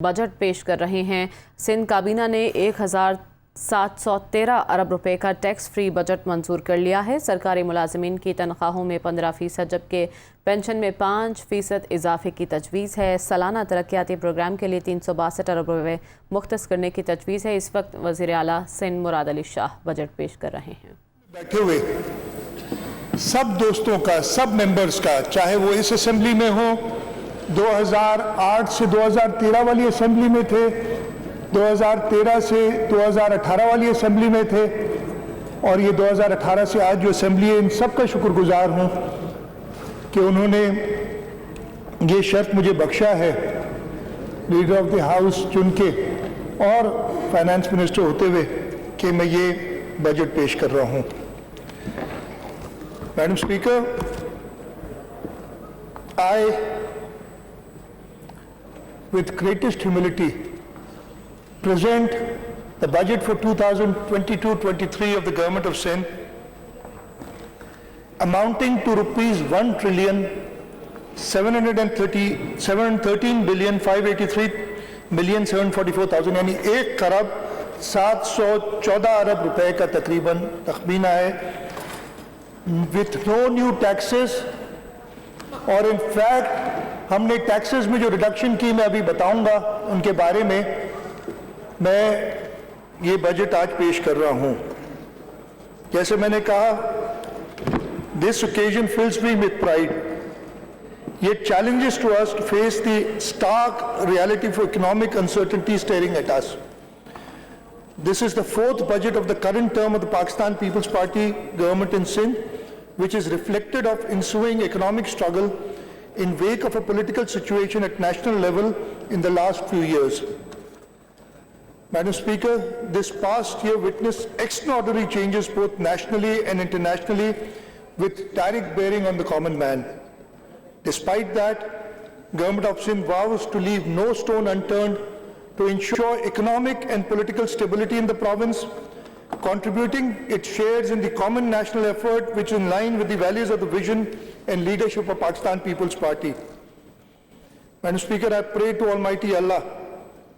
Budget पेश कर रहे हैं। सिंध काबीना ने 1713 अरब रुपए का टैक्स फ्री बजट मंजूर कर लिया है। सरकारी मुलाजिमीन की तनख्वाहों में 15% जबकि पेंशन में 5% इजाफे की तजवीज़ है। सालाना तरक्याती प्रोग्राम के लिए 362 अरब रुपए मुख्तस करने की तजवीज़ है। इस वक्त वज़ीर आला सिंध मुराद अली शाह बजट पेश कर रहे हैं। बैठे हुए सब दोस्तों का, सब मेंबर्स का, चाहे वो इस असेंबली में हो, 2008 से 2013 वाली असेंबली में थे, 2013 से 2018 वाली असेंबली में थे, और ये 2018 से आज जो असेंबली है, इन सब का शुक्रगुजार हूँ कि उन्होंने ये शर्फ मुझे बख्शा है लीडर ऑफ द हाउस चुन के और फाइनेंस मिनिस्टर होते हुए कि मैं ये बजट पेश कर रहा हूँ। Madam speaker, I with greatest humility present the budget for 2022-23 of the government of Sindh amounting to rupees 1,713,583,744,000 यानी 1,714 अरब रुपए का तकरीबन तखमीना है, with no new taxes। और इन फैक्ट हमने टैक्सेस में जो रिडक्शन की, मैं अभी बताऊंगा उनके बारे में, मैं ये बजट आज पेश कर रहा हूं। जैसे मैंने कहा, this occasion fills me with pride, ये challenges to us to face the stark reality for economic uncertainty staring at us. This is the fourth budget of the current term of the Pakistan People's Party government in Sindh, which is reflected of ensuing economic struggle in wake of a political situation at national level in the last few years. Madam Speaker, this past year witnessed extraordinary changes both nationally and internationally with direct bearing on the common man. Despite that, Government of Sindh vows to leave no stone unturned to ensure economic and political stability in the province, contributing its shares in the common national effort which is in line with the values of the vision and leadership of Pakistan People's Party. Madam Speaker, I pray to Almighty Allah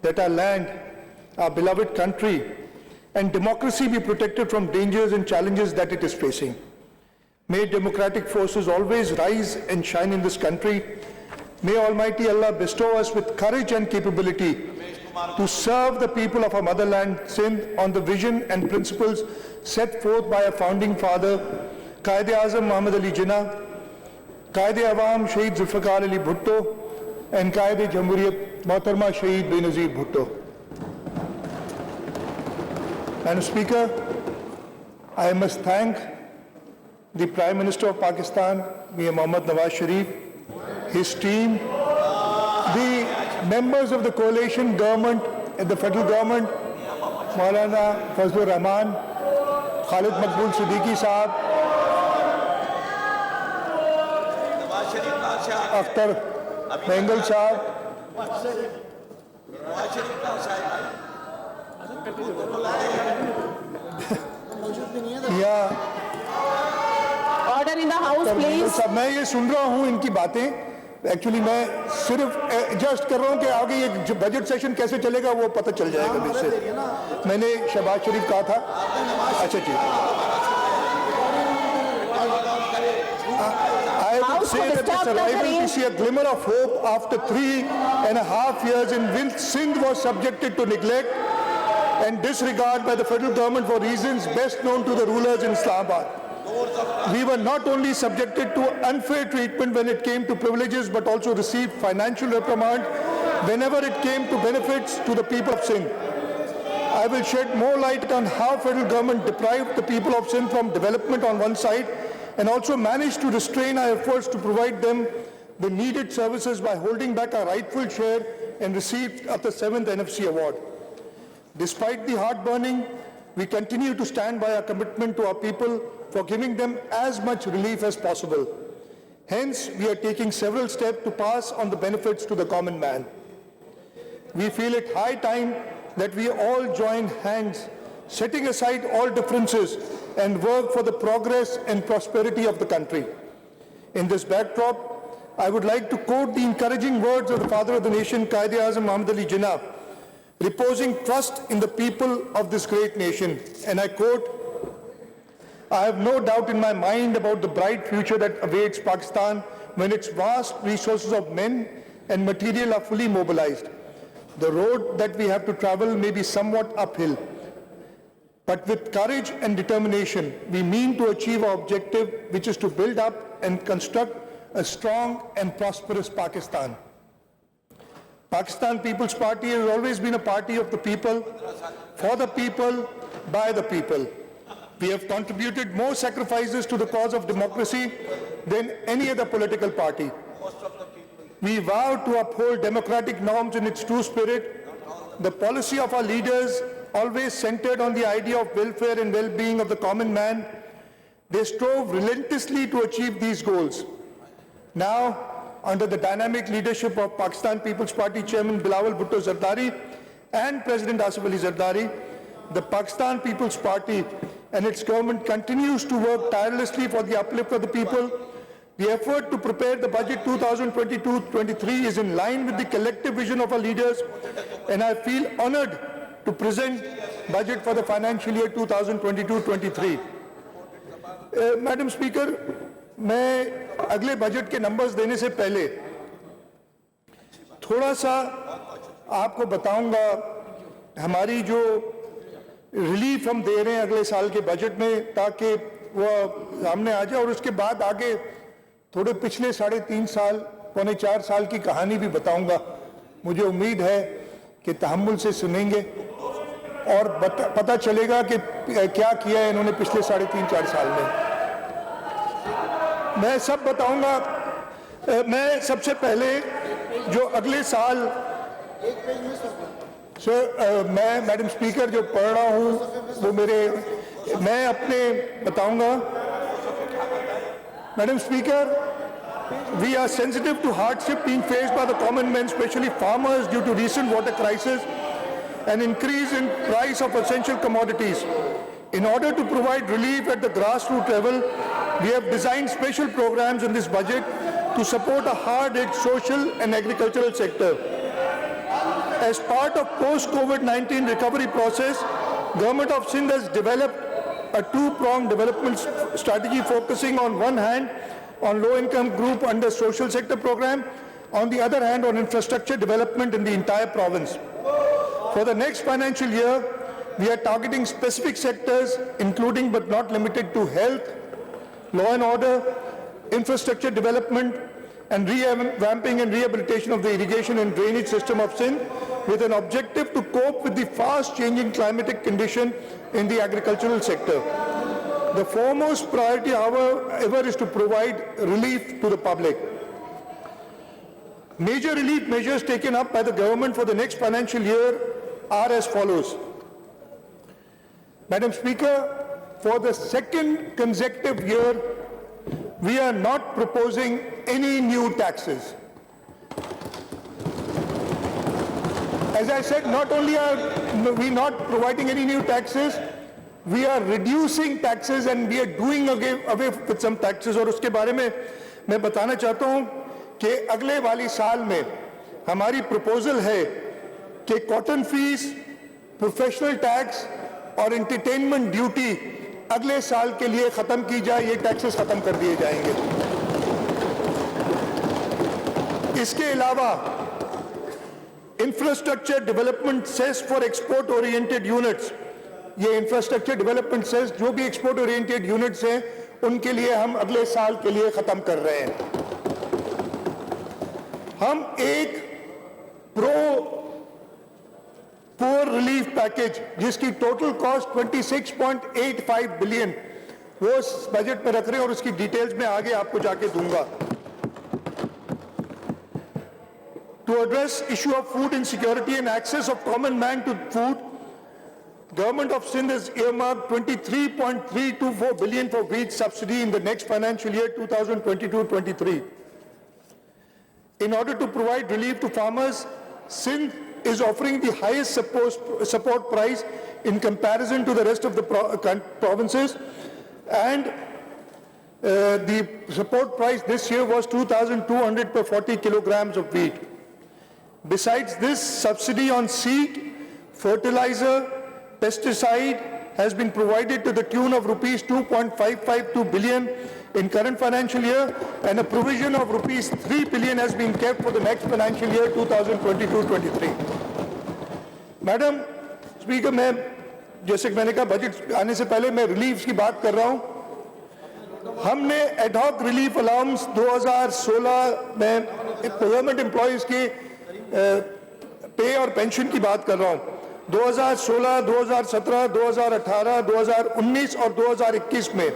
that our land, our beloved country, and democracy be protected from dangers and challenges that it is facing. May democratic forces always rise and shine in this country. May Almighty Allah bestow us with courage and capability to serve the people of our motherland, Sindh, on the vision and principles set forth by our founding father, Quaid-e-Azam Muhammad Ali Jinnah, Quaid-e-Awam Shaheed Zulfikar Ali Bhutto, and Quaid-e-Jamhuriyat Mohtarma Shaheed Benazir Bhutto. Madam Speaker, I must thank the Prime Minister of Pakistan, Mir Mohammad Nawaz Sharif, his team, the members of the coalition government and the federal government, Maulana Fazlur Rahman, Khalid Maqbool Siddiqui Sahab, Akhtar Bengal Sahab, Order in the house, please. सब मैं ये सुन रहा हूँ इनकी बातें, actually मैं सिर्फ adjust कर रहा हूँ कि आगे ये बजट सेशन कैसे चलेगा वो पता चल जाएगा मेरे से। मैंने शहबाज शरीफ कहा था, अच्छा जी। I would say that the survival to see a glimmer of hope after 3.5 years in which Sindh was subjected to neglect and disregard by the federal government for reasons best known to the rulers in Islamabad. We were not only subjected to unfair treatment when it came to privileges, but also received financial reprimand whenever it came to benefits to the people of Sindh. I will shed more light on how federal government deprived the people of Sindh from development on one side and also managed to restrain our efforts to provide them the needed services by holding back our rightful share and receipt of the 7th NFC award. Despite the heartburning, we continue to stand by our commitment to our people for giving them as much relief as possible. Hence, we are taking several steps to pass on the benefits to the common man. We feel it high time that we all join hands, setting aside all differences and work for the progress and prosperity of the country. In this backdrop, I would like to quote the encouraging words of the father of the nation, Quaid-e-Azam Muhammad Ali Jinnah, reposing trust in the people of this great nation. And I quote, "I have no doubt in my mind about the bright future that awaits Pakistan when its vast resources of men and material are fully mobilized. The road that we have to travel may be somewhat uphill, but with courage and determination, we mean to achieve our objective, which is to build up and construct a strong and prosperous Pakistan." Pakistan People's Party has always been a party of the people, for the people, by the people. We have contributed more sacrifices to the cause of democracy than any other political party. We vow to uphold democratic norms in its true spirit. The policy of our leaders always centered on the idea of welfare and well-being of the common man. They strove relentlessly to achieve these goals. Now, under the dynamic leadership of Pakistan People's Party Chairman Bilawal Bhutto Zardari and President Asif Ali Zardari, the Pakistan People's Party and its government continues to work tirelessly for the uplift of the people. The effort to prepare the budget 2022-23 is in line with the collective vision of our leaders, and I feel honored to present budget for the financial year 2022-23. Madam Speaker, मैं अगले budget के numbers देने से पहले थोड़ा सा आपको बताऊंगा हमारी जो रिलीफ हम दे रहे हैं अगले साल के बजट में, ताकि वो सामने आ जाए, और उसके बाद आगे थोड़े पिछले 3.5 साल, पौने 4 साल की कहानी भी बताऊंगा। मुझे उम्मीद है कि तहम्मुल से सुनेंगे और पता चलेगा कि क्या किया है इन्होंने पिछले 3.5-4 साल में। मैं सब बताऊंगा। मैं सबसे पहले जो अगले साल मैं मैडम स्पीकर जो पढ़ रहा हूं वो मैं अपने बताऊंगा। Madam Speaker, we are sensitive to hardship being faced by the common man, especially farmers, due to recent water crisis and increase in price of essential commodities. In order to provide relief at the grassroots level, we have designed special programs in this budget to support a hard-hit social and agricultural sector. As part of post-COVID-19 recovery process, Government of Sindh has developed a two-pronged development strategy focusing on one hand on low-income group under social sector program, on the other hand on infrastructure development in the entire province. For the next financial year, we are targeting specific sectors including but not limited to health, law and order, infrastructure development, and revamping and rehabilitation of the irrigation and drainage system of Sindh, with an objective to cope with the fast-changing climatic condition in the agricultural sector. The foremost priority, however, is to provide relief to the public. Major relief measures taken up by the government for the next financial year are as follows. Madam Speaker, for the second consecutive year, we are not proposing any new taxes. As I said, not only are we not providing any new taxes, we are reducing taxes and we are doing away with some taxes. और उसके बारे में मैं बताना चाहता हूँ कि अगले वाली साल में हमारी proposal है कि cotton fees, professional tax और entertainment duty अगले साल के लिए खत्म की जाए, ये टैक्सेस खत्म कर दिए जाएंगे। इसके अलावा infrastructure development cess for export oriented units, ये इंफ्रास्ट्रक्चर डेवलपमेंट सेस जो भी एक्सपोर्ट ओरिएंटेड यूनिट्स हैं उनके लिए हम अगले साल के लिए खत्म कर रहे हैं। हम एक पुअर रिलीफ पैकेज जिसकी टोटल कॉस्ट 26.85 बिलियन वो बजट में रख रहे हैं और उसकी डिटेल्स में आगे आपको जाके दूंगा। To address issue of food insecurity and access of common man to food, Government of Sindh has earmarked 23.324 billion for wheat subsidy in the next financial year 2022-23. In order to provide relief to farmers, Sindh is offering the highest support price in comparison to the rest of the provinces, and The support price this year was 2,200 per 40 kilograms of wheat. Besides this, subsidy on seed, fertilizer, pesticide has been provided to the tune of rupees 2.552 billion in current financial year, and a provision of rupees 3 billion has been kept for the next financial year 2022-23. Madam Speaker, मैं जैसे कि मैंने कहा budget आने से पहले मैं relief की बात कर रहा हूं। हमने एडहॉक रिलीफ अलाउंस 2016 में गवर्नमेंट एम्प्लॉइज की पे और पेंशन की बात कर रहा हूं। 2016, 2017, 2018, 2019 और 2021 में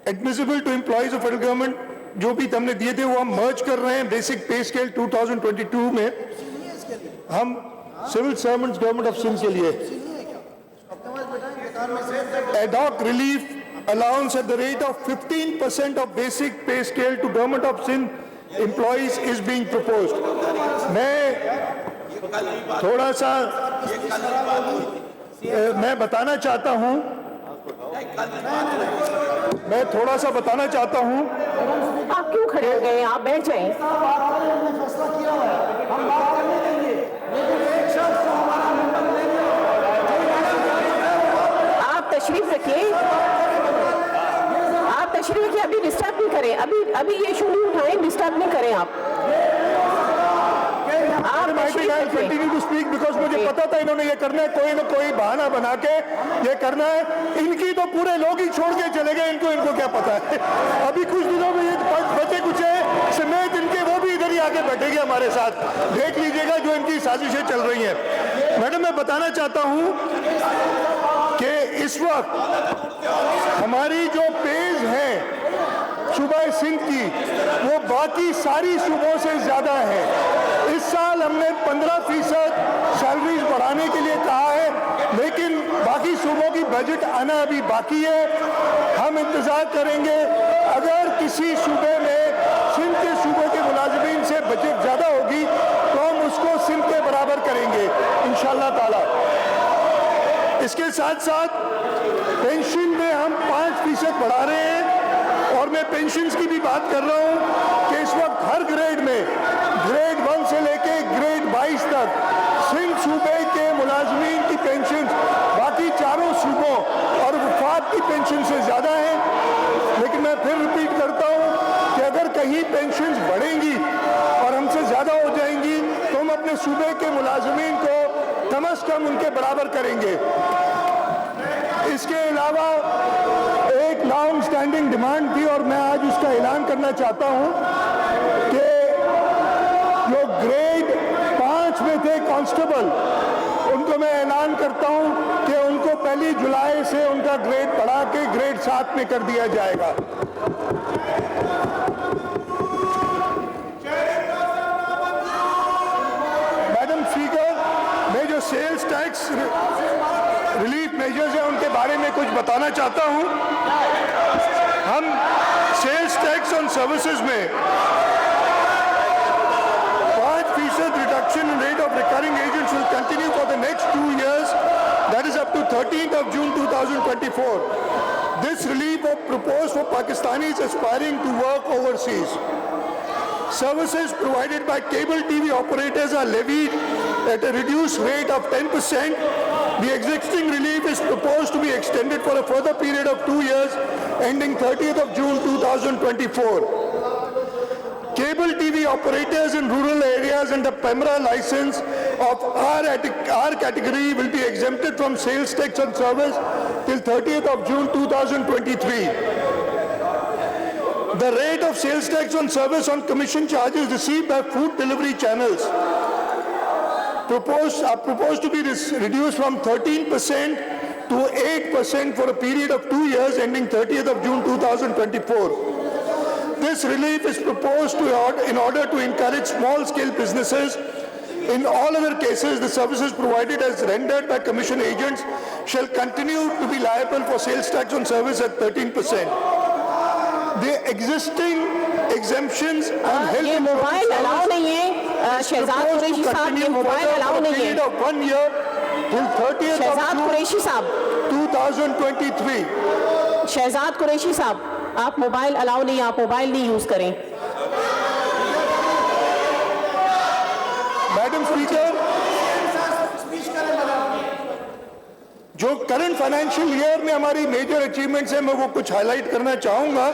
admissible to employees of federal government जो भी हमने दिए थे वो हम मर्ज कर रहे हैं बेसिक पे स्केल 2022 में। हम civil servants government of Sindh के लिए ad hoc relief allowance at the rate of 15% of basic pay scale to government of Sindh employees is being proposed. मैं बताना चाहता हूं आप क्यों खड़े हो गए? आप बैठ जाएं। आप तशरीफ रखिए, अभी डिस्टर्ब नहीं करें, अभी ये इशू नहीं उठाएं, डिस्टर्ब नहीं करें आप कंटिन्यू टू स्पीक बिकॉज मुझे पता था इन्होंने ये करना है, कोई ना कोई बहाना बना के ये करना है। इनकी तो पूरे लोग ही छोड़ के चले गए, इनको क्या पता है। अभी कुछ दिनों में ये बचे कुछ समेत इनके वो भी इधर ही आके बैठेंगे हमारे साथ, देख लीजिएगा जो इनकी साजिशें चल रही हैं। मैडम मैं बताना चाहता हूं कि इस वक्त हमारी जो पेज है सूबा सिंध की वो बाकी सारी सूबों से ज्यादा है। इस साल हमने 15% सैलरीज बढ़ाने के लिए कहा है, लेकिन बाकी सूबों की बजट आना अभी बाकी है। हम इंतजार करेंगे, अगर किसी सूबे में सिंध के सूबे के मुलाजिमीन से बजट ज्यादा होगी तो हम उसको सिंध के बराबर करेंगे इंशाअल्लाह ताला। इसके साथ साथ पेंशन में हम 5% बढ़ा रहे हैं, और मैं पेंशन्स की भी बात कर रहा हूं कि इस वक्त हर ग्रेड में ग्रेड 1 से लेके ग्रेड 22 तक सिंध सूबे के मुलाजमीन की पेंशन बाकी चारों सूबों और वफाक की पेंशन से ज्यादा है। लेकिन मैं फिर रिपीट करता हूं कि अगर कहीं पेंशन बढ़ेंगी और हमसे ज्यादा हो जाएंगी तो हम अपने सूबे के मुलाजमीन को कम अज कम उनके बराबर करेंगे। इसके अलावा एक लॉन्ग स्टैंडिंग डिमांड थी और मैं आज उसका ऐलान करना चाहता हूं कि जो ग्रेड 5 में थे कांस्टेबल, उनको मैं ऐलान करता हूं कि उनको 1 जुलाई से उनका ग्रेड बढ़ा के ग्रेड 7 में कर दिया जाएगा। मैडम स्पीकर, मैं जो सेल्स टैक्स रिलीफ मेजर्स हैं उनके बारे में कुछ बताना चाहता हूं। हम सेल्स टैक्स ऑन सर्विसेज में 5% reduction in rate of recurring agents will continue for the next 2 years, that is up to 13th of June 2024. This relief was proposed for Pakistanis aspiring to work overseas. Services provided by cable TV operators are levied at a reduced rate of 10%. The existing relief is proposed to be extended for a further period of 2 years, ending 30th of June 2024. Cable TV operators in rural areas under PEMRA license of R category will be exempted from sales tax on service till 30th of June 2023. The rate of sales tax on service on commission charges received by food delivery channels are proposed to be reduced from 13% to 8% for a period of 2 years ending 30th of June 2024. This relief is proposed in order to encourage small-scale businesses. In all other cases, the services provided as rendered by commission agents shall continue to be liable for sales tax on service at 13%. The existing exemptions on health ये mobile allow नहीं है शहजाद कुरैशी साहब, ये mobile allow नहीं है। 1 year till 30th of Shahzad June Qureshi साहब 2023. शहजाद कुरैशी साहब, आप मोबाइल अलाउ नहीं, आप मोबाइल नहीं यूज करें। मैडम स्पीकर, जो करंट फाइनेंशियल ईयर में हमारी मेजर अचीवमेंट्स हैं, मैं वो कुछ हाईलाइट करना चाहूंगा।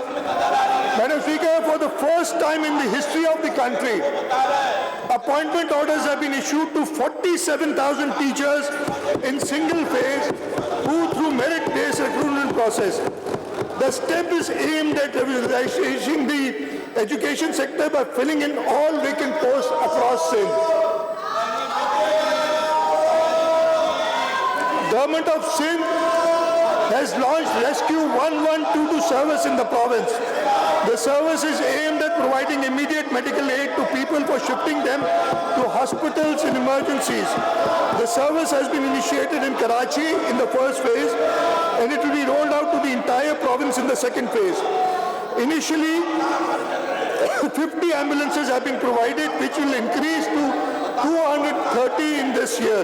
Madam speaker, for the first time in the history of the country, appointment orders have been issued to 47,000 teachers in single phase who through merit-based recruitment process. The step is aimed at revitalizing the education sector by filling in all vacant posts across Sindh. Government of Sindh has launched Rescue 1122 service in the province. The service is aimed at providing immediate medical aid to people for shifting them to hospitals in emergencies. The service has been initiated in Karachi in the first phase, and it will be rolled out to the entire province in the second phase. Initially, 50 ambulances have been provided, which will increase to 230 in this year.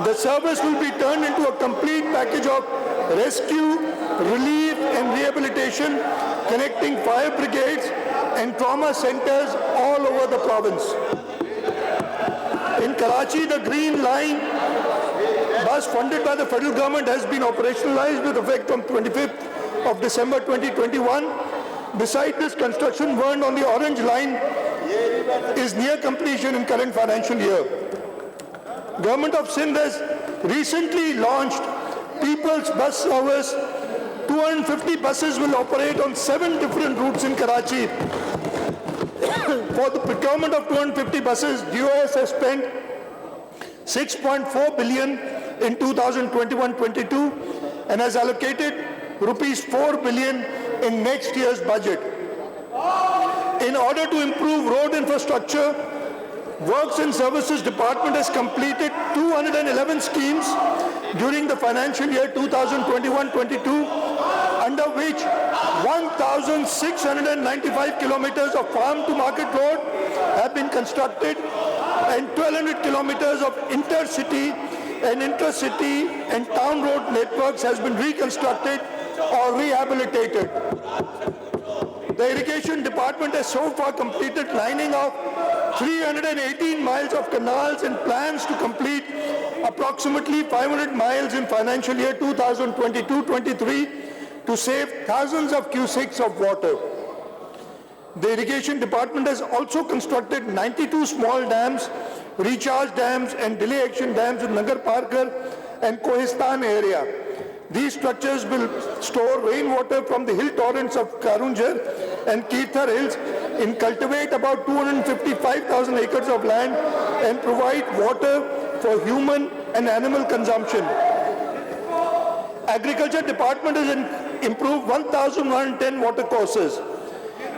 The service will be turned into a complete package of rescue, relief and rehabilitation, connecting fire brigades and trauma centers all over the province. In Karachi, the Green Line bus funded by the federal government has been operationalized with effect from 25th of December 2021. Besides this, construction work on the Orange Line is near completion in current financial year. Government of Sindh has recently launched People's Bus Service. 250 buses will operate on 7 different routes in Karachi. For the procurement of 250 buses, DOS has spent 6.4 billion in 2021-22 and has allocated rupees 4 billion in next year's budget. In order to improve road infrastructure, Works and Services Department has completed 211 schemes during the financial year 2021-22, under which 1,695 kilometers of farm to market road have been constructed and 1,200 kilometers of intercity and intercity and town road networks has been reconstructed or rehabilitated. The Irrigation Department has so far completed lining of 318 miles of canals and plans to complete approximately 500 miles in financial year 2022-23 to save thousands of cubics of water. The Irrigation Department has also constructed 92 small dams, recharge dams and delay action dams in Nagar Parkar and Kohistan area. These structures will store rainwater from the hill torrents of Karunjar and Kirthar Hills and cultivate about 255,000 acres of land and provide water for human and animal consumption. Agriculture Department has improved 1,110 water courses.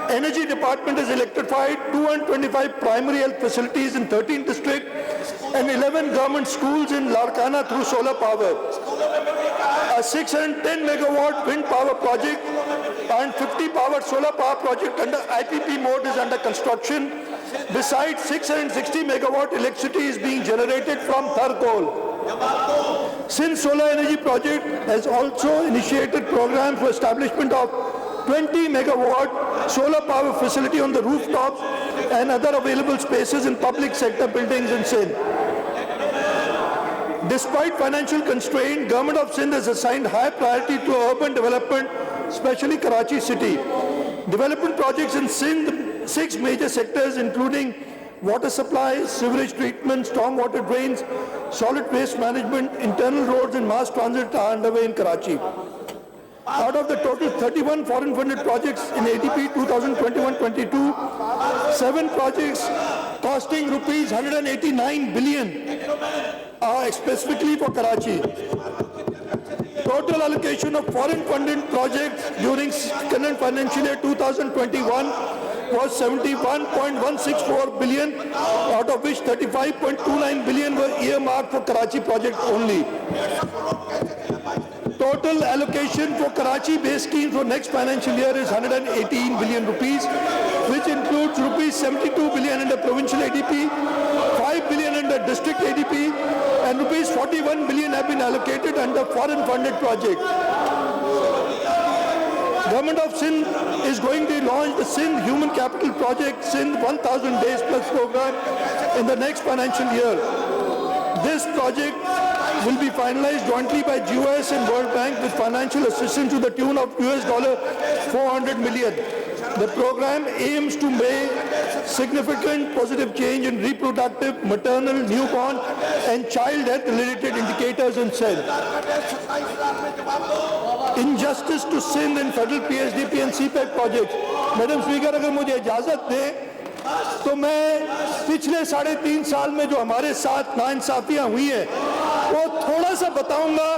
Energy Department has electrified 225 primary health facilities in 13 districts and 11 government schools in Larkana through solar power. A 610 megawatt wind power project and 50 power solar power project under IPP mode is under construction. Besides, 660 megawatt electricity is being generated from Tharkol. Since Solar Energy Project has also initiated programs for establishment of 20 megawatt solar power facility on the rooftops and other available spaces in public sector buildings in Sindh. Despite financial constraint, Government of Sindh has assigned high priority to urban development, especially Karachi city. Development projects in Sindh, 6 major sectors including water supply, sewerage treatment, stormwater drains, solid waste management, internal roads and mass transit are underway in Karachi. Out of the total 31 foreign funded projects in ADP 2021-22, 7 projects costing rupees 189 billion are specifically for Karachi. Total allocation of foreign funded projects during current financial year 2021 was 71.164 billion, out of which 35.29 billion were earmarked for Karachi project only. Total allocation for Karachi-based schemes for next financial year is 118 billion rupees, which includes rupees 72 billion under provincial ADP, 5 billion under district ADP, and rupees 41 billion have been allocated under foreign funded projects. Government of Sindh is going to launch the Sindh Human Capital Project, Sindh 1000 Days Plus program in the next financial year. This project will be finalized jointly by GOS and World Bank with financial assistance to the tune of $400 million. The program aims to make significant positive change in reproductive, maternal, newborn and child health related indicators in Sindh. Injustice to Sindh and federal PSDP and CPEC projects. Madam Speaker, अगर मुझे इजाजत दें तो मैं पिछले 3.5 साल में जो हमारे साथ नाइंसाफियां हुई हैं वो थोड़ा सा बताऊंगा।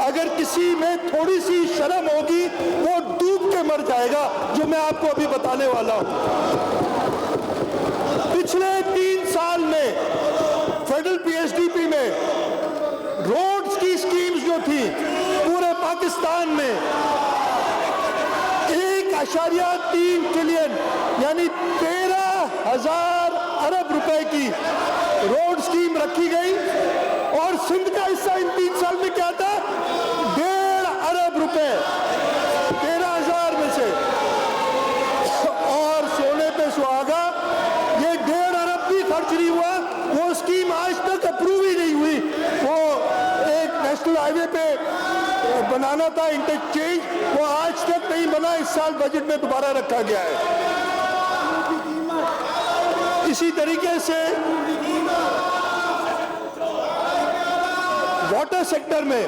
अगर किसी में थोड़ी सी शर्म होगी वो डूब के मर जाएगा, जो मैं आपको अभी बताने वाला हूं। पिछले 3 साल में फेडरल पीएसडीपी में रोड्स की स्कीम्स जो थी पूरे पाकिस्तान में 1.3 ट्रिलियन यानी 13,000 अरब रुपए की रोड स्कीम रखी गई और सिंध का हिस्सा इन 3 साल में क्या था? 1.5 अरब रुपए 13,000 में से। और सोने पे सुहागा, ये 1.5 अरब भी खर्च नहीं हुआ। वो स्कीम आज तक अप्रूव ही नहीं हुई। वो एक नेशनल हाईवे पे बनाना था इंटरचेंज, वो आज तक नहीं बना। इस साल बजट में दोबारा रखा गया है। इसी तरीके से वाटर सेक्टर में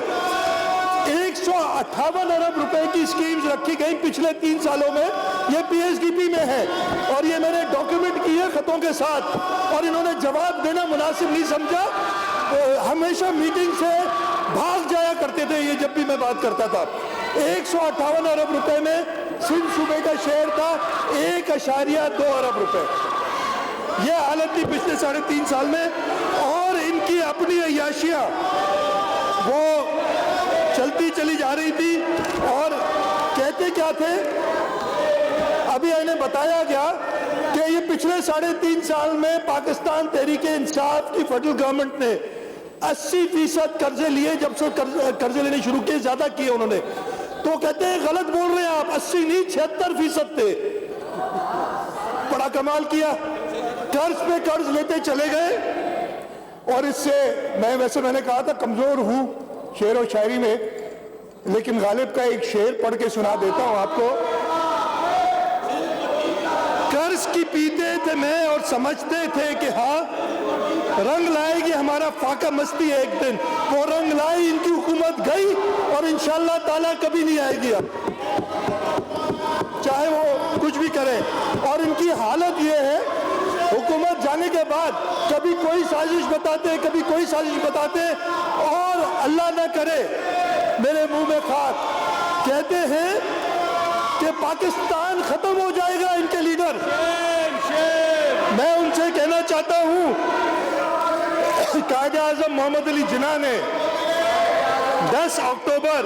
158 अरब रुपए की स्कीम्स रखी गई पिछले 3 सालों में। ये पीएसडीपी में है और ये मैंने डॉक्यूमेंट किए खतों के साथ, और इन्होंने जवाब देना मुनासिब नहीं समझा। हमेशा मीटिंग से भाग जाया करते थे ये जब भी मैं बात करता था। 158 अरब रुपए में सिंध सूबे का शेयर था 1.2 अरब रुपए। ये हालत थी पिछले 3.5 साल में। और इनकी अपनी अय्याशियां वो चलती चली जा रही थी। और कहते क्या थे, अभी इन्हें बताया गया कि ये पिछले 3.5 साल में पाकिस्तान तहरीके इंसाफ की फेडरल गवर्नमेंट ने 80% कर्जे लिए। जब से कर्जे लेने शुरू किए, ज्यादा किए उन्होंने। तो कहते हैं गलत बोल रहे हैं आप, 80 नहीं 76% थे। बड़ा कमाल किया, कर्ज पे कर्ज लेते चले गए। और इससे मैंने कहा था कमजोर हूं शेर और शायरी में, लेकिन गालिब का एक शेर पढ़ के सुना देता हूं आपको। कर्ज की पीते थे मैं और समझते थे कि हाँ रंग लाएगी हमारा फाका मस्ती एक दिन। वो रंग लाई, इनकी हुकूमत गई और इंशाअल्लाह ताला कभी नहीं आएगी अब, चाहे वो कुछ भी करे। और इनकी हालत ये है, हुकूमत जाने के बाद कभी कोई साजिश बताते, कभी कोई साजिश बताते, और अल्लाह ना करे मेरे मुंह में खाक, कहते हैं कि पाकिस्तान खत्म हो जाएगा इनके लीडर। मैं उनसे कहना चाहता हूं, कायदे आज़म मोहम्मद अली जिन्ना ने 10 अक्टूबर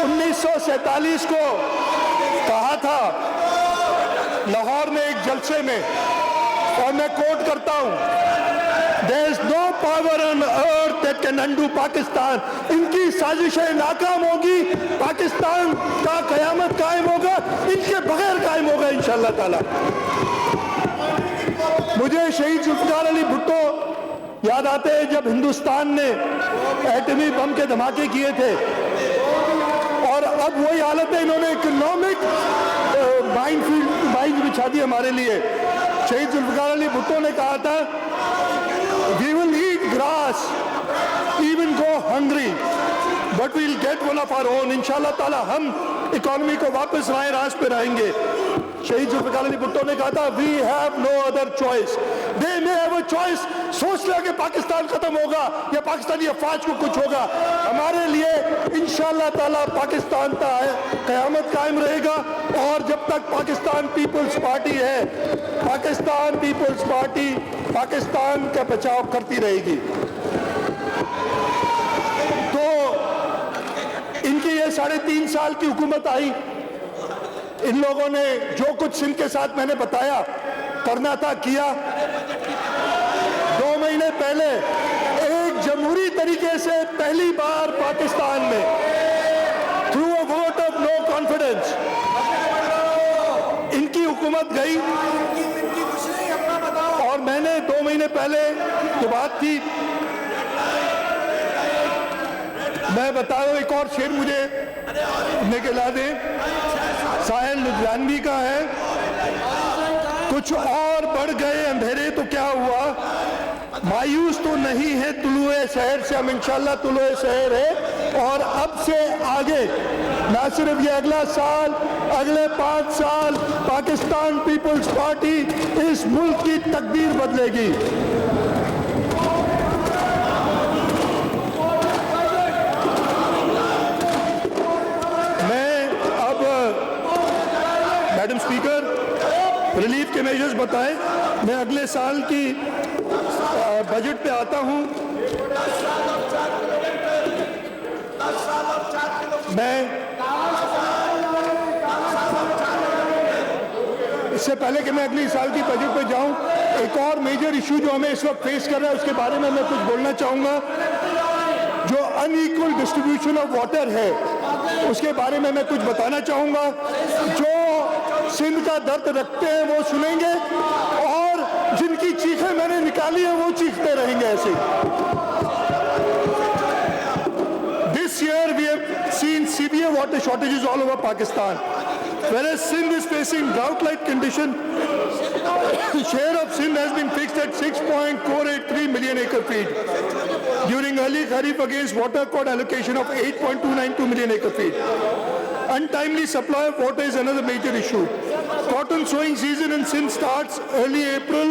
1947 को कहा था लाहौर में एक जलसे में, और मैं कोट करता हूं, There is no power on earth that can undo Pakistan. इनकी साजिशें नाकाम होगी, पाकिस्तान का कयामत कायम होगा, इनके बगैर कायम होगा इंशाअल्लाह ताला। मुझे शहीद जुल्फ़िकार अली भुट्टो याद आते हैं जब हिंदुस्तान ने एटमी बम के धमाके किए थे, और अब वही हालत है। इन्होंने इकोनॉमिक माइंड बिछा दी हमारे लिए। शहीद जुल्फ़िकार अली भुट्टो ने कहा था, we will eat grass, even go hungry, but we'll get one of our own. इंशाअल्लाह ताला हम इकोनॉमी को वापस राह रास्त पे रहेंगे। शहीद जुल्फ़िकार अली भुट्टो ने कहा था, we have no other choice. They may have a choice. सोच लिया कि पाकिस्तान खत्म होगा या पाकिस्तानी अफवाज को कुछ होगा। हमारे लिए इंशाअल्लाह ताला पाकिस्तान का क़यामत कायम रहेगा। और जब तक पाकिस्तान पीपल्स पार्टी है, पाकिस्तान पीपल्स पार्टी पाकिस्तान का बचाव करती रहेगी। तो इनकी ये 3.5 साल की हुकूमत आई, इन लोगों ने जो कुछ सिंध के साथ मैंने बताया करना था किया। 2 महीने पहले एक जमहूरी तरीके से पहली बार पाकिस्तान में through a vote of no confidence confidence. इनकी हुकूमत गई और मैंने 2 महीने पहले जो बात की, मैं बता रहा हूं, एक और शेर मुझे निकला दें, साहिल लुधियानवी का है, कुछ और बढ़ गए अंधेरे तो क्या हुआ, मायूस तो नहीं है तुलुए शहर से, हम इंशाल्लाह तुलुए शहर है। और अब से आगे ना सिर्फ ये अगला साल, अगले 5 साल पाकिस्तान पीपल्स पार्टी इस मुल्क की तकदीर बदलेगी। मैं अब मैडम स्पीकर रिलीफ के मेजर्स बताएं। मैं अगले साल की बजट पे आता हूं। मैं इससे पहले कि मैं अगली साल की बजट पे जाऊं, एक और मेजर इशू जो हमें इस वक्त फेस कर रहा है उसके बारे में मैं कुछ बोलना चाहूंगा। जो अनइक्वल डिस्ट्रीब्यूशन ऑफ वाटर है उसके बारे में मैं कुछ बताना चाहूंगा। जो सिंध का दर्द रखते हैं वो सुनेंगे और जिनकी चीखें मैंने निकाली है वो चीखते रहेंगे ऐसे। This year we have seen severe water shortages all over Pakistan. Whereas Sindh is facing drought-like condition, share of Sindh has been fixed at 6.483 million acre-feet during early Kharif against water code allocation of 8.292 million acre-feet. Untimely supply of water is another major issue. Cotton sowing season in Sindh starts early April.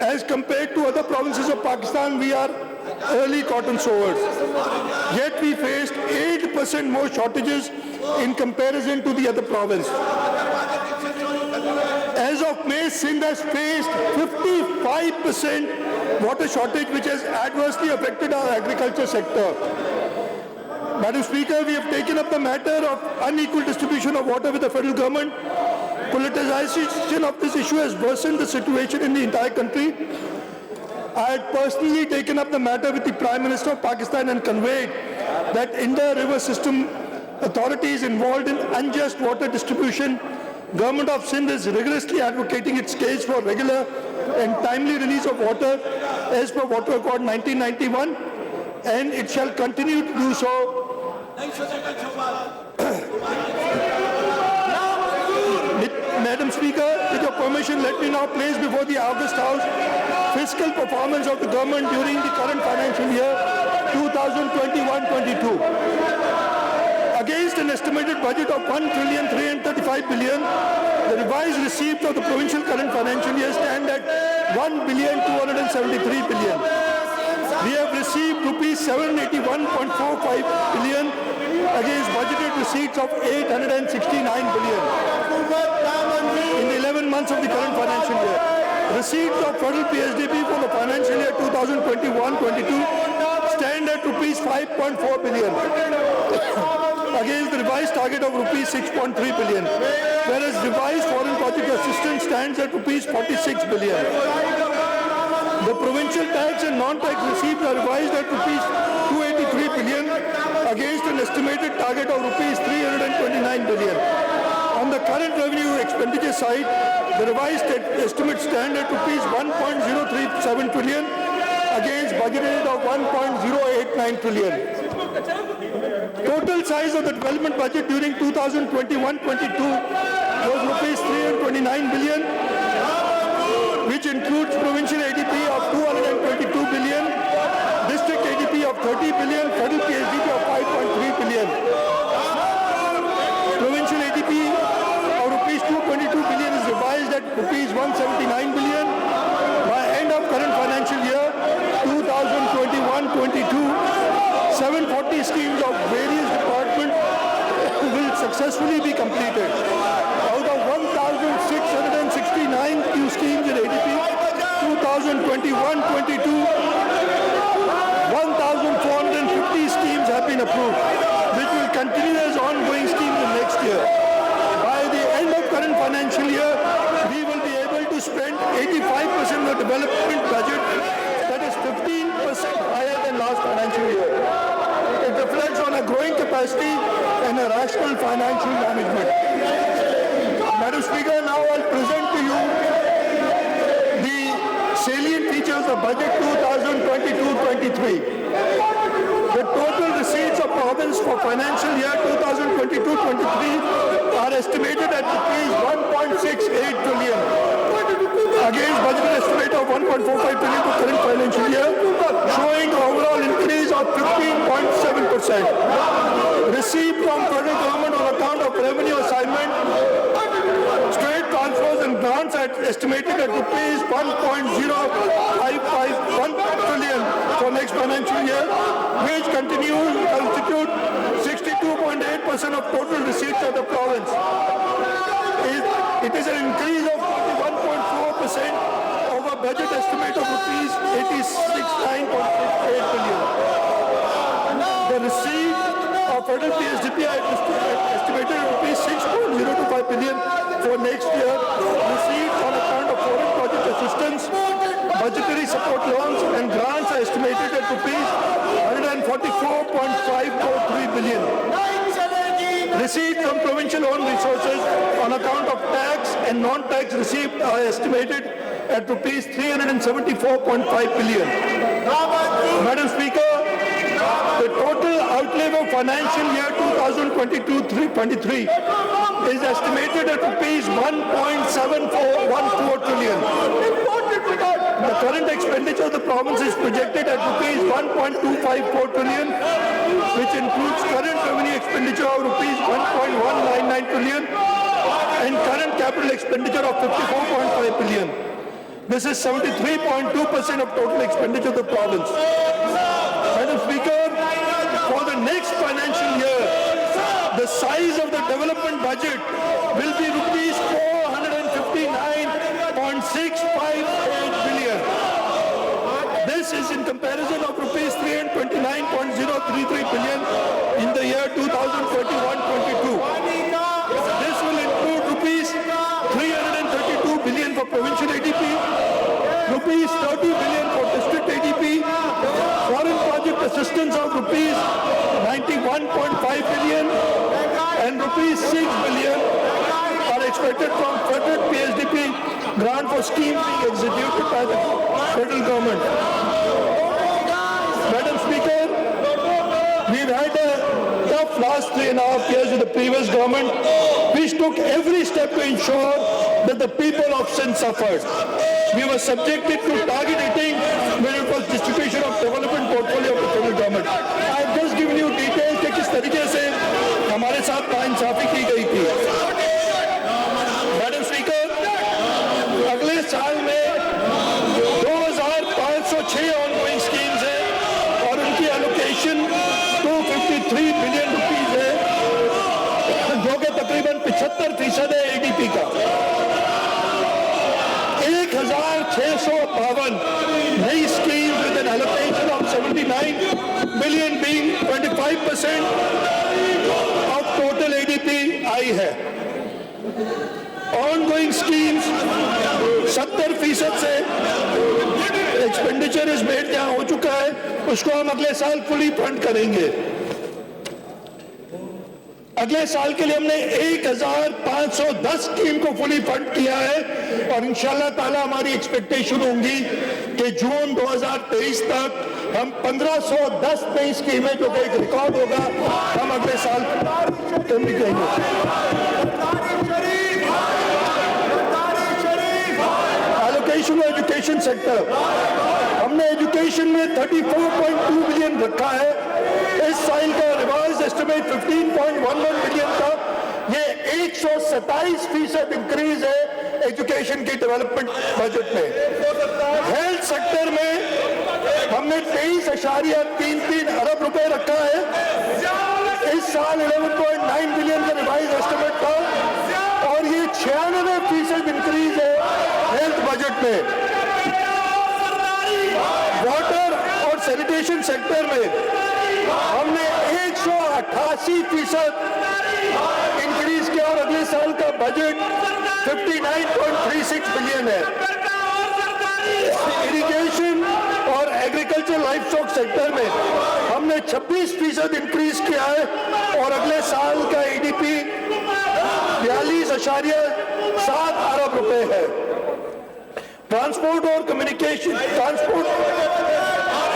As compared to other provinces of Pakistan, we are early cotton sowers. Yet we faced 8% more shortages in comparison to the other province. As of May, Sindh has faced 55% water shortage, which has adversely affected our agriculture sector. Madam Speaker, we have taken up the matter of unequal distribution of water with the federal government. Politicization of this issue has worsened the situation in the entire country. I had personally taken up the matter with the Prime Minister of Pakistan and conveyed that Indus River System Authority is involved in unjust water distribution. Government of Sindh is rigorously advocating its case for regular and timely release of water as per Water Accord 1991, and it shall continue to do so. Madam Speaker, with your permission, let me now place before the August House fiscal performance of the government during the current financial year 2021-22. Against an estimated budget of 1,335 billion, the revised receipts of the provincial current financial year stand at 1,273 billion. We have received rupees 781.45 billion against budgeted receipts of 869 billion in the 11 months of the current financial year. Receipts of federal PSDB for the financial year 2021-22 stand at rupees 5.4 billion against the revised target of rupees 6.3 billion, whereas revised foreign project assistance stands at rupees 46 billion. The provincial tax and non-tax receipts are revised at rupees 283 billion against an estimated target of rupees 329 billion. On the current revenue expenditure side, the revised estimates stand at rupees 1.037 trillion against budgeted of 1.089 trillion. Total size of the development budget during 2021-22 was rupees 329 billion, which includes provincial ADP of 222 billion, district ADP of 30 billion, federal PSDB of 5.3 billion. Provincial ADP of rupees 222 billion is revised at rupees 179 billion. By end of current financial year 2021-22, 740 schemes of various departments will successfully be completed. Out of 1,669 new schemes in ADP 2021-22, 1,450 schemes have been approved, which will continue as ongoing schemes in next year. By the end of current financial year, we will be able to spend 85% of the development budget, that is 15% higher than last financial year. It reflects on a growing capacity and a rational financial management. Madam Speaker, now I'll present to you the salient features of Budget 2022-23. The total receipts of province for financial year 2022-23 are estimated at ₹1.68 trillion against budget estimate of 1.45 trillion for current financial year, showing overall increase of 15.7%. Receipt from federal government on account of revenue assignment, straight transfers and grants are estimated at ₹1.0551 trillion for next financial year, which continues to constitute 62.8% of total receipts of the province. It is an increase of 41.4% over budget estimate of ₹89.68 billion. The receipt of federal PSDP are estimated at ₹6.025 billion for next year. Receipts on account of foreign project assistance, budgetary support loans and grants are estimated at ₹144.543 billion. Receipts from provincial owned resources on account of tax and non-tax received are estimated at ₹374.5 billion. Madam Speaker, the total outlay for financial year 2022-23 is estimated at ₹1.7414 trillion. The current expenditure of the province is projected at ₹1.254 trillion, which includes current revenue expenditure of ₹1.199 trillion and current capital expenditure of ₹54.5 billion. This is 73.2% of total expenditure of the province. Madam Speaker, for the next financial year, the size of the development budget will be ₹459.658 billion. This is in comparison of ₹329.033 billion in the year 2021-22. This will include ₹332 billion for provincial ADP, ₹30 billion for district ADP, foreign project assistance of ₹91.5 billion, and ₹6 billion are expected from federal PSDP grant for schemes being executed by the federal government. Madam Speaker, we've had a tough last 3.5 years with the previous government, which took every step to ensure that the people of Sindh suffered. We were subjected to target hitting when it was distribution of development portfolio of the federal government. I've just given you details कि किस तरीके से हमारे साथ नाइंसाफी की गई थी. मैडम स्पीकर, अगले साल में 2,506 ऑनगोइंग स्कीम्स है और उनकी एलोकेशन 253 बिलियन रुपीज है, जो कि तकरीबन 75% है एडीपी का. 1,652 नई scheme with an allocation of 79 billion being 25% of total ADP आई है. ऑनगोइंग स्कीम्स 70% से एक्सपेंडिचर इस मेड जहां हो चुका है, उसको हम अगले साल फुली फंड करेंगे. अगले साल के लिए हमने 1,510 स्कीम को फुली फंड किया है और इंशाल्लाह ताला हमारी एक्सपेक्टेशन होंगी कि जून 2023 तक हम 1,510 नई स्कीमें, जो कि एक रिकॉर्ड होगा, हम अगले साल करने करेंगे. एलोकेशन ऑफ एजुकेशन सेक्टर, हमने एजुकेशन में 34.2 बिलियन रखा है. इस साल का रिवाइज एस्टिमेट 15.11 बिलियन था. ये 127% इंक्रीज है एजुकेशन की डेवलपमेंट बजट में. हेल्थ सेक्टर में हमने 23.33 अरब रुपए रखा है. इस साल 11.9 बिलियन का रिवाइज एस्टिमेट था और ये 96% इंक्रीज है हेल्थ बजट में. वाटर और सैनिटेशन सेक्टर में हमने 188% इंक्रीज किया और अगले साल का बजट 59.36 बिलियन है. इरिगेशन और एग्रीकल्चर लाइफ स्टॉक सेक्टर में हमने 26% इंक्रीज किया है और अगले साल का ईडीपी 42.7 अरब रुपए है। ट्रांसपोर्ट और कम्युनिकेशन, ट्रांसपोर्ट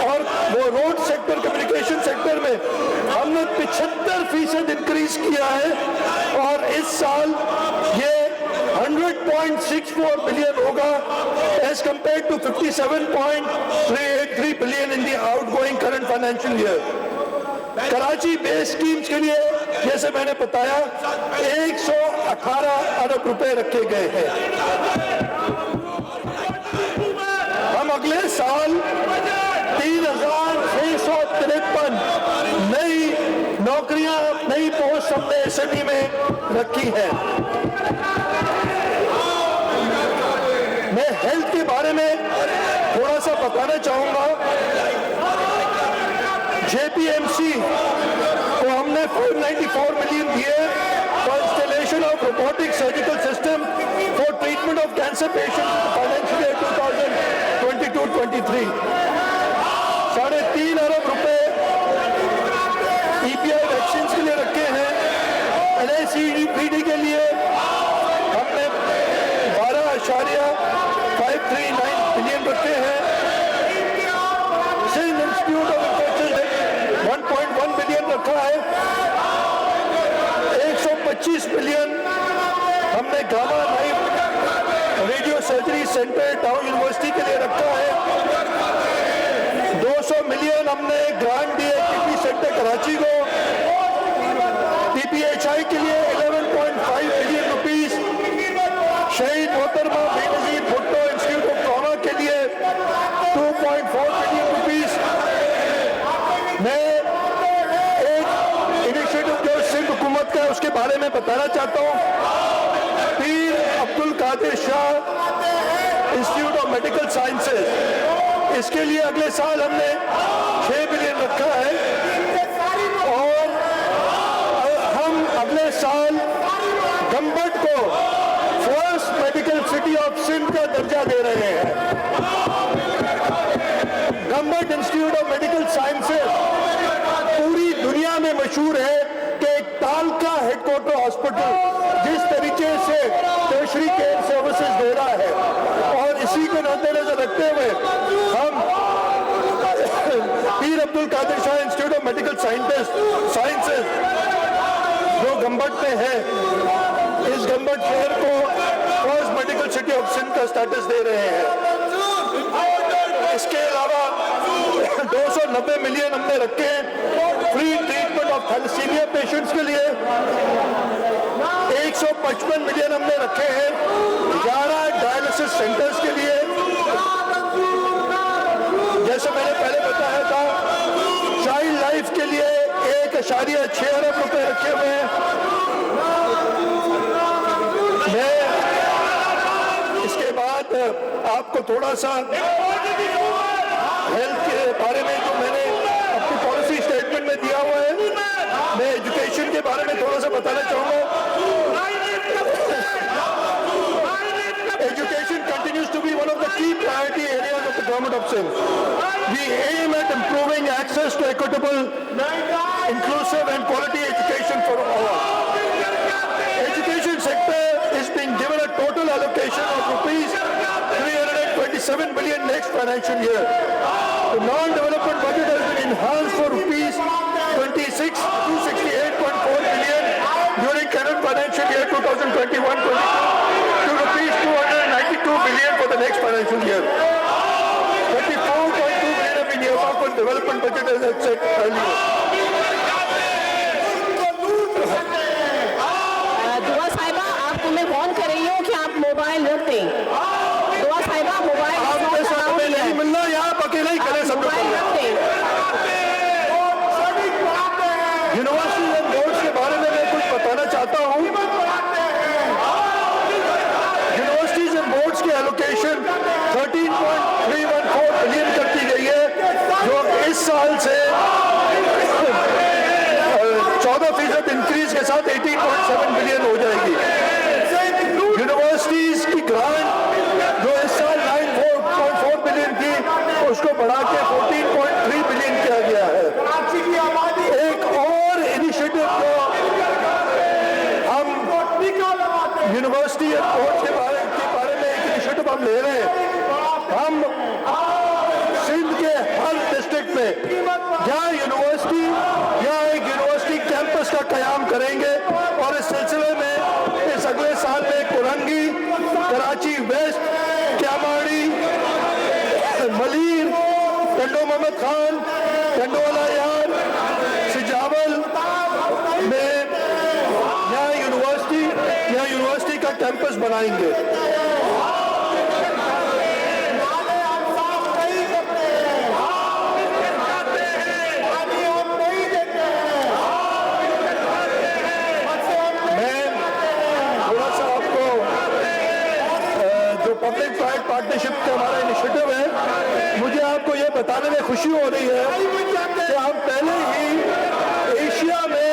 और वो रोड सेक्टर, कम्युनिकेशन सेक्टर में हमने 75% इंक्रीज किया है और इस साल ये 100.64 बिलियन होगा as compared to 57.383 billion in the outgoing current financial year. Karachi base schemes के लिए जैसे मैंने बताया 118 अरब रुपए रखे गए हैं। हम अगले साल 3,653 नई नौकरियां, नई पोस्ट हमने एसएमई में रखी है। मैं हेल्थ के बारे में थोड़ा सा बताना चाहूंगा। जेपीएमसी को हमने 494 मिलियन दिए for installation of robotic surgical system for treatment of cancer patient financial year 2022-23। 3.5 अरब रुपए ईपीआई वैक्सीन के लिए रखे हैं। एनआईसीडीपीडी के लिए हमने 12.539 बिलियन रखे हैं। Sindh institute of infection 1.1 billion रखा है। 125 बिलियन हमने gamma knife radio surgery centre town university के लिए रखा है। 200 मिलियन हमने ग्रांट दिए टीपी सेंटर कराची को। टीपीएचआई के लिए 11.5 बिलियन रुपीस। शहीद मोहतरमा Benazir Bhutto institute of trauma के लिए 2.4 बिलियन रुपीस। मैं एक इनिशिएटिव जो सिंध हुकूमत का है उसके बारे में बताना चाहता हूँ। Pir Abdul Qadir Shah institute of medical sciences, इसके लिए अगले साल हमने 6 बिलियन रखा है और हम अगले साल गंबट को first medical city of Sindh का दर्जा दे रहे हैं। Gambat institute of medical sciences पूरी दुनिया में मशहूर है कि एक ताल का हेडक्वार्टर हॉस्पिटल जिस तरीके से टर्शरी केयर सर्विसेज दे रहा है और इसी को मद्देनजर रखते हुए हम Pir Abdul Qadir Shah institute of medical sciences जो गंबट में है, इस गंबट शहर को first medical city of Sindh का स्टेटस दे रहे हैं। इसके अलावा 290 मिलियन हमने रखे हैं free treatment of thalassemia patients के लिए। 155 मिलियन हमने रखे हैं 11 डायलिसिस सेंटर्स के लिए। जैसे मैंने पहले बताया था, चाइल्ड लाइफ के लिए 1.6 अरब रुपए रखे हुए हैं। मैं इसके बाद आपको थोड़ा सा हेल्थ के बारे में जो मैंने अपनी पॉलिसी स्टेटमेंट में दिया हुआ है, मैं एजुकेशन के बारे में थोड़ा सा बताना चाहूंगा। Education continues to be one of the key priority areas of the government of Sindh. We aim at improving access to equitable, inclusive and quality education for all. Education sector is being given a total allocation of rupees 327 billion next financial year. The non-development budget has been enhanced for rupees 268.4 billion during current financial year 2021-22 to rupees 292 billion for the next financial year. 34.2 billion have been earmarked for development budget as I said earlier. दुआ साहिबा, आपको मैं phone कर रही हूँ कि आप mobile रख दें। दुआ साहिबा, मोबाइल आपके साथ में नहीं मिलना, यहाँ आप अकेले ही करें सब लोग। मोबाइल रख दें। यूनिवर्सिटीज एंड बोर्ड्स के बारे में मैं कुछ बताना चाहता हूँ। यूनिवर्सिटीज एंड बोर्ड्स की एलोकेशन 13.314 बिलियन कर दी गई है, जो इस साल से 14% इंक्रीज के साथ 18.7 बिलियन हो जाएगी। यूनिवर्सिटीज की ग्रांट जो इस साल 9.4 बिलियन थी, उसको बढ़ा के 14.3 बिलियन किया गया है। करेंगे और इस सिलसिले में इस अगले साल में कुरंगी, कराची वेस्ट, क्यामाड़ी, मलीर, टंडो मोहम्मद खान, टंडोवाला यार, सिजावल में यहाँ यूनिवर्सिटी का कैंपस बनाएंगे। पब्लिक प्राइवेट पार्टनरशिप का हमारा इनिशिएटिव है, मुझे आपको यह बताने में खुशी हो रही है कि हम पहले ही एशिया में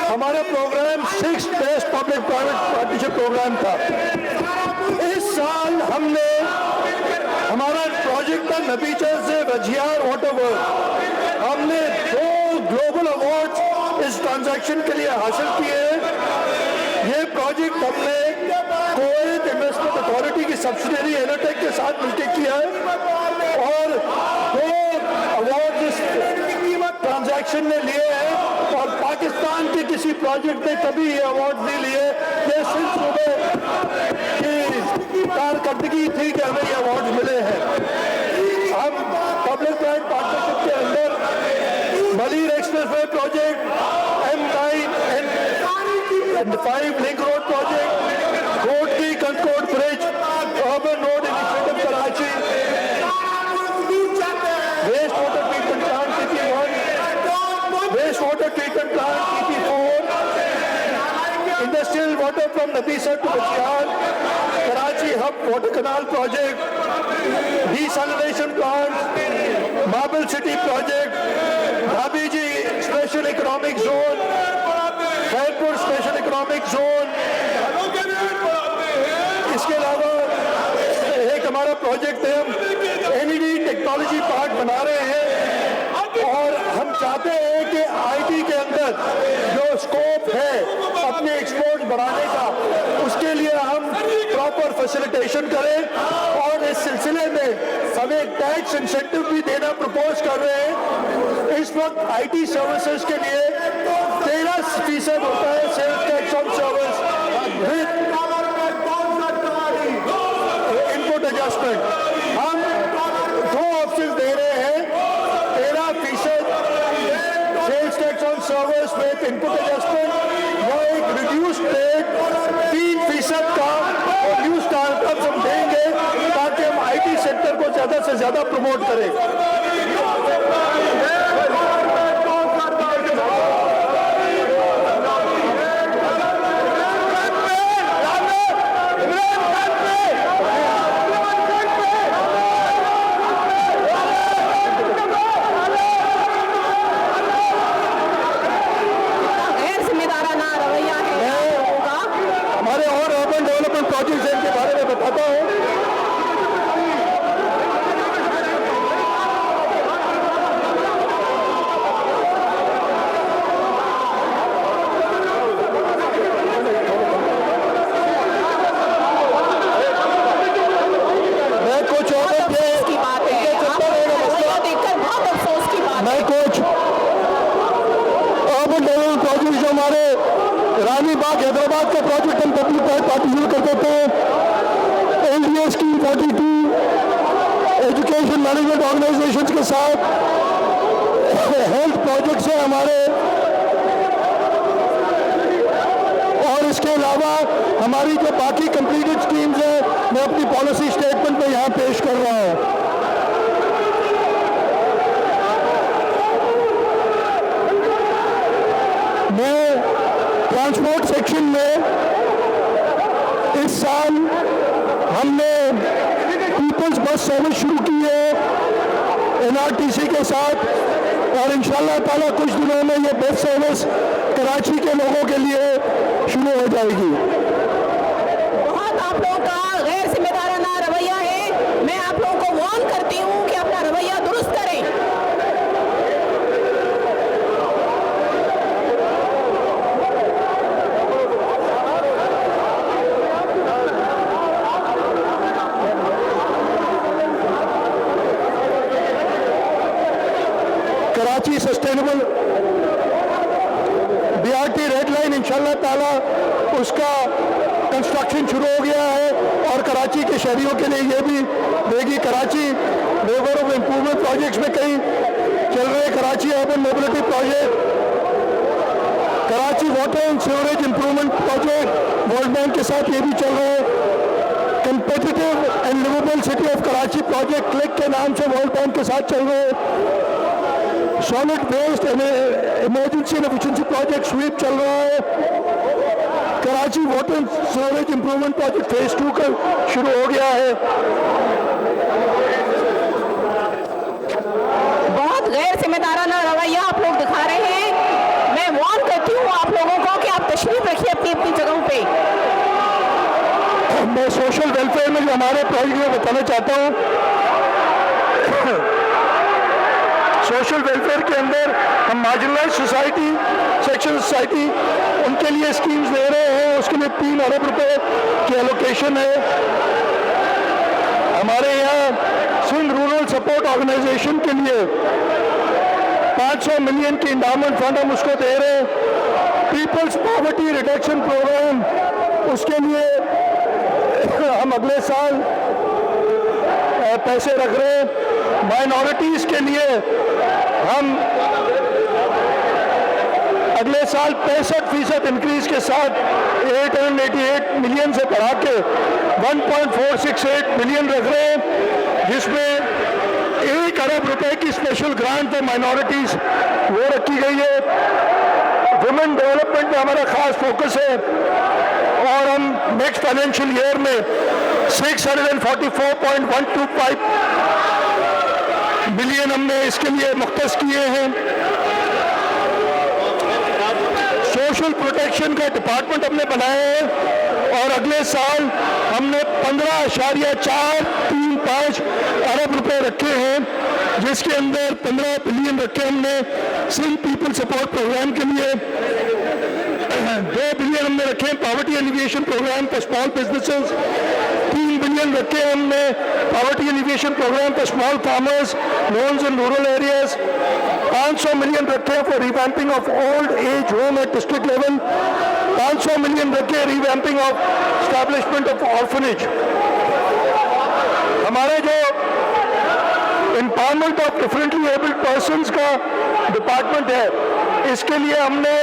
हमारा programme 6th best public private partnership programme था। इस साल हमने हमारा प्रोजेक्ट का नतीजा से रजियार वाटर वर्क हमने 2 ग्लोबल अवार्ड इस ट्रांजैक्शन के लिए हासिल किए हैं। ये प्रोजेक्ट हमने कुवैत इन्वेस्टमेंट अथॉरिटी की सब्सिडियरी एनोटेक के साथ मिलकर किया है और 2 अवार्ड इस ट्रांजैक्शन ने लिए हैं और पाकिस्तान के किसी प्रोजेक्ट ने कभी ये अवार्ड नहीं लिए। ये सिर्फ सुबह की कारकर्दगी थी कि हमें ये अवार्ड मिले हैं। हम पब्लिक प्राइवेट पार्टनरशिप के अंदर Malir expressway project, M9 and 5 link road project, Kotki Kankot bridge, urban road initiative Karachi, waste water treatment plant TP1, waste water treatment plant TP4, industrial water from Nabisar to Bachiar, Karachi hub water canal project, desalination plant, marble city project, Dhabeji special economic zone, Khairpur special economic zone. इसके अलावा एक हमारा project है, हम LED technology park बना रहे हैं और हम चाहते हैं कि IT के अंदर जो स्कोप है अपने एक्सपोर्ट बढ़ाने का, उसके लिए हम प्रॉपर फैसिलिटेशन करें और इस सिलसिले में हम एक टैक्स इंसेंटिव भी देना प्रपोज कर रहे हैं। इस वक्त IT सर्विसेज के लिए 13% होता है sales tax on service with input adjustment. हम 2 ऑप्शन दे रहे हैं, 13% sales tax on service with input adjustment या एक रिड्यूस्ड रेट 3% का और न्यू स्टार्टअप्स हम देंगे ताकि हम IT सेक्टर को ज्यादा से ज्यादा प्रमोट करें। हैदराबाद का प्रोजेक्ट हम पब्लिक प्राइवेट पार्टनरशिप करते थे, LDA scheme 42 education management organisations के साथ, हेल्थ प्रोजेक्ट्स हैं हमारे और इसके अलावा हमारी जो बाकी कंप्लीटेड स्कीम्स हैं मैं अपनी पॉलिसी स्टेटमेंट में यहाँ पेश कर रहा हूँ। मैं ट्रांसपोर्ट सेक्शन में इस साल हमने पीपल्स बस सर्विस शुरू की है NRTC के साथ और इंशाल्लाह ताला कुछ दिनों में ये बस सर्विस कराची के लोगों के लिए शुरू हो जाएगी। बहुत आप लोगों का गैर जिम्मेदाराना रवैया है। मैं आप लोगों को वार्न करती हूँ कि अपना रवैया दुरुस्त करें। Karachi sustainable BRT red line इंशाल्लाह ताला उसका कंस्ट्रक्शन शुरू हो गया है और कराची के शहरियों के लिए ये भी देगी। Karachi labour of improvement projects में कई चल रहे, Karachi urban mobility project, Karachi water and sewerage improvement project world bank के साथ ये भी चल रहे हैं। Competitive and liveable city of Karachi project click के नाम से वर्ल्ड बैंक के साथ चल रहे हैं। Solid waste emergency and efficiency project sweep चल रहा है। Karachi water and sewerage improvement project phase 2 का शुरू हो गया है। बहुत गैर जिम्मेदाराना रवैया आप लोग दिखा रहे हैं। मैं वार्न करती हूँ आप लोगों को कि आप तशरीफ रखिए अपनी अपनी जगहों पे। मैं सोशल वेलफेयर में जो हमारे प्रोजेक्ट में बताना चाहता हूँ, सोशल वेलफेयर के अंदर हम मार्जिनलाइज सोसाइटी, सेक्शन सोसाइटी, उनके लिए स्कीम्स दे रहे हैं। उसके लिए 3 अरब रुपए की एलोकेशन है। हमारे यहाँ सिंध रूरल सपोर्ट ऑर्गेनाइजेशन के लिए 500 मिलियन की इंडाउमेंट फंड हम उसको दे रहे हैं। पीपल्स पॉवर्टी रिडक्शन प्रोग्राम, उसके लिए हम अगले साल पैसे रख रहे हैं। माइनॉरिटीज के लिए हम अगले साल 65% इंक्रीज के साथ 888 मिलियन से बढ़ा के 1.468 मिलियन रख रहे हैं, जिसमें 1 अरब रुपए की स्पेशल ग्रांट फॉर माइनॉरिटीज वो रखी गई है। वुमेन डेवलपमेंट में हमारा खास फोकस है और हम नेक्स्ट फाइनेंशियल ईयर में 644.125 बिलियन हमने इसके लिए मुख्तस किए हैं। सोशल प्रोटेक्शन का डिपार्टमेंट हमने बनाया है और अगले साल हमने 15.435 अरब रुपए रखे हैं, जिसके अंदर 15 बिलियन रखे हमने सिंध पीपल सपोर्ट प्रोग्राम के लिए, 2 बिलियन हमने रखे हैं poverty alleviation programme for small businesses, 3 billion रखे हमने poverty alleviation programme for small farmers, loans in rural areas, 500 million रखे हैं for revamping of old age home at district level, 500 million रखे revamping of establishment of orphanage. हमारे जो empowerment of differently abled persons का department है, इसके लिए हमने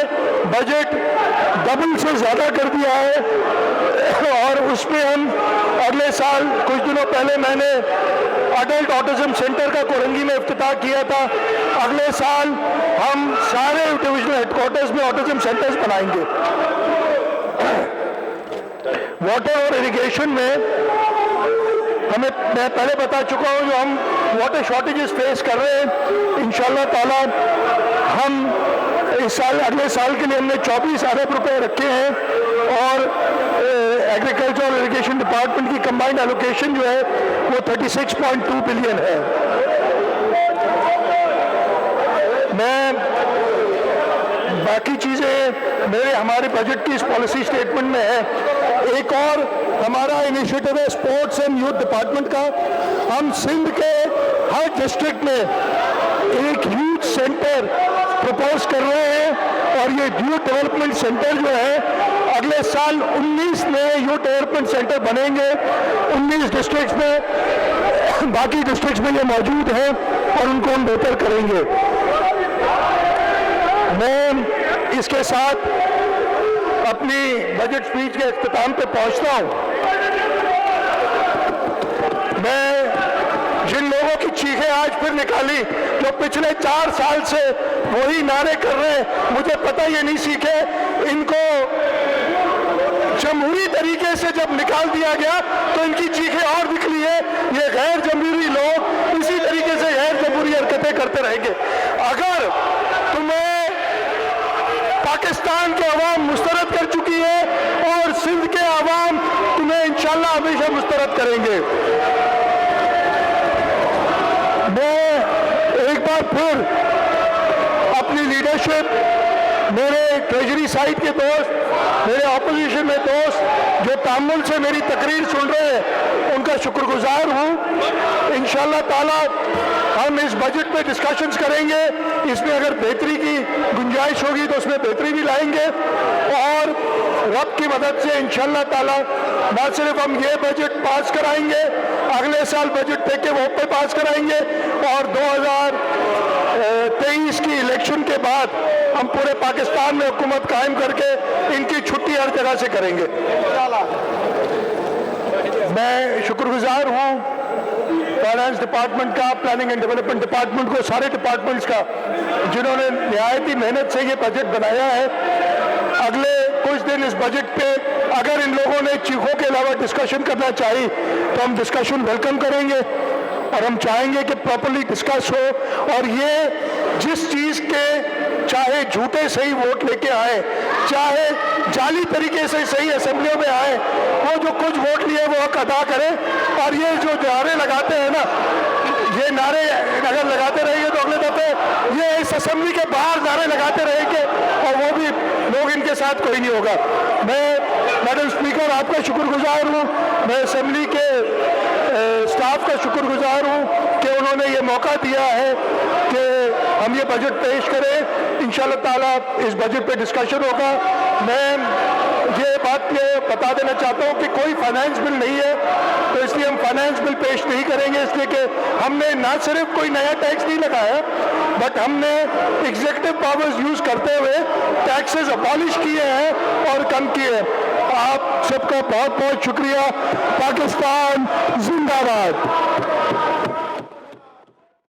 बजट डबल से ज़्यादा कर दिया है और उसमें हम अगले साल, कुछ दिनों पहले मैंने अडल्ट ऑटिज्म सेंटर का कोरंगी में इफ्तिताह किया था। अगले साल हम सारे डिविजनल हेडक्वार्टर्स में ऑटिज्म सेंटर्स बनाएंगे। वाटर और इरिगेशन में हमें, मैं पहले बता चुका हूँ, जो हम वाटर शॉर्टेजेस फेस कर रहे हैं, इंशाल्लाह ताला हम इस साल, अगले साल के लिए हमने 24 अरब रुपए रखे हैं और एग्रीकल्चर और इरिगेशन डिपार्टमेंट की कंबाइंड एलोकेशन जो है वो 36.2 बिलियन है। मैं बाकी चीज़ें हमारे बजट की इस पॉलिसी स्टेटमेंट में है। एक और हमारा इनिशिएटिव है स्पोर्ट्स एंड यूथ डिपार्टमेंट का। हम सिंध के हर डिस्ट्रिक्ट में एक यूथ सेंटर प्रपोज कर रहे हैं और ये यूथ डेवलपमेंट सेंटर जो है अगले साल 19 नए यूथ डेवलपमेंट सेंटर बनेंगे 19 डिस्ट्रिक्ट्स में। बाकी डिस्ट्रिक्ट्स में ये मौजूद हैं और उनको हम बेहतर करेंगे। मैं इसके साथ अपनी बजट स्पीच के इख्तिताम पे पहुंचता हूं। मैं जिन लोगों की चीखें आज फिर निकाली, जो पिछले 4 साल से वही नारे कर रहे हैं, मुझे पता ये नहीं सीखे, इनको जमहूरी तरीके से जब निकाल दिया गया तो इनकी चीखें और निकली है। ये गैर जमहूरी लोग इसी तरीके से गैर जमहूरी हरकतें करते रहेंगे। अगर तुम्हें पाकिस्तान के अवाम मुस्तरद कर चुकी है और सिंध के अवाम तुम्हें इंशाल्लाह हमेशा मुस्तरद करेंगे। मैं एक बार फिर अपनी लीडरशिप मेरे ट्रेजरी साइड के दोस्त, मेरे ऑपोजिशन में दोस्त जो तामुल से मेरी तकरीर सुन रहे हैं, उनका शुक्रगुजार हूँ। इंशाअल्लाह ताला हम इस बजट पे डिस्कशंस करेंगे। इसमें अगर बेहतरी की गुंजाइश होगी तो उसमें बेहतरी भी लाएंगे और रब की मदद से इंशाअल्लाह ताला न सिर्फ हम ये बजट पास कराएंगे, अगले साल बजट देके वो पे पास कराएंगे और 2023 की इलेक्शन के बाद हम पूरे पाकिस्तान में हुकूमत कायम करके इनकी छुट्टी हर जगह से करेंगे। मैं शुक्रगुजार हूँ फाइनेंस डिपार्टमेंट का, प्लानिंग एंड डेवलपमेंट डिपार्टमेंट को, सारे डिपार्टमेंट्स का, जिन्होंने निहायती मेहनत से ये बजट बनाया है। अगले कुछ दिन इस बजट पे अगर इन लोगों ने चीखों के अलावा डिस्कशन करना चाहिए तो हम डिस्कशन वेलकम करेंगे और हम चाहेंगे कि प्रॉपर्ली डिस्कस हो और ये जिस चीज़ के चाहे झूठे सही वोट लेके आए, चाहे जाली तरीके से सही असेंबलियों में आए, वो जो कुछ वोट लिए वो हक अदा करें। और ये जो नारे लगाते हैं ना, ये नारे अगर लगाते रहेंगे तो अगले दफे ये इस असेंबली के बाहर नारे लगाते रहेंगे और वो भी लोग इनके साथ कोई नहीं होगा। मैं मैडम स्पीकर आपका शुक्रगुजार हूँ, मैं असेंबली के स्टाफ का शुक्रगुजार हूँ कि उन्होंने ये मौका दिया है कि हम ये बजट पेश करें। इंशाअल्लाह ताला इस बजट पे डिस्कशन होगा। मैं ये बात ये बता देना चाहता हूँ कि कोई फाइनेंस बिल नहीं है, तो इसलिए हम फाइनेंस बिल पेश नहीं करेंगे, इसलिए कि हमने ना सिर्फ कोई नया टैक्स नहीं लगाया, बट हमने एग्जीक्यूटिव पावर्स यूज करते हुए टैक्सेस अबॉलिश किए हैं और कम किए हैं। आप सबका बहुत बहुत शुक्रिया। पाकिस्तान जिंदाबाद।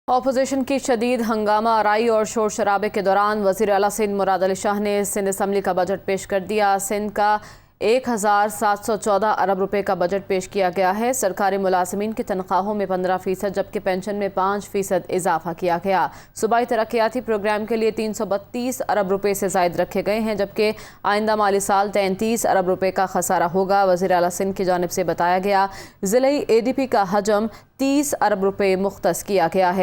ऑपोजिशन की शदीद हंगामा आराई और शोर शराबे के दौरान वज़ीर आला सिंध मुराद अली शाह ने सिंध असम्बली का बजट पेश कर दिया। सिंध का 1714 अरब रुपए का बजट पेश किया गया है। सरकारी मुलाजमीन की तनख्वाहों में 15% जबकि पेंशन में 5% इजाफा किया गया। सूबाई तरक्याती प्रोग्राम के लिए 332 अरब रुपए से जायद रखे गए हैं, जबकि आइंदा माली साल 33 अरब रुपए का खसारा होगा। वज़ीर आला सिंध की जानिब से बताया गया ज़िले ADP का हजम 30 अरब रुपए मुख्तस किया गया है।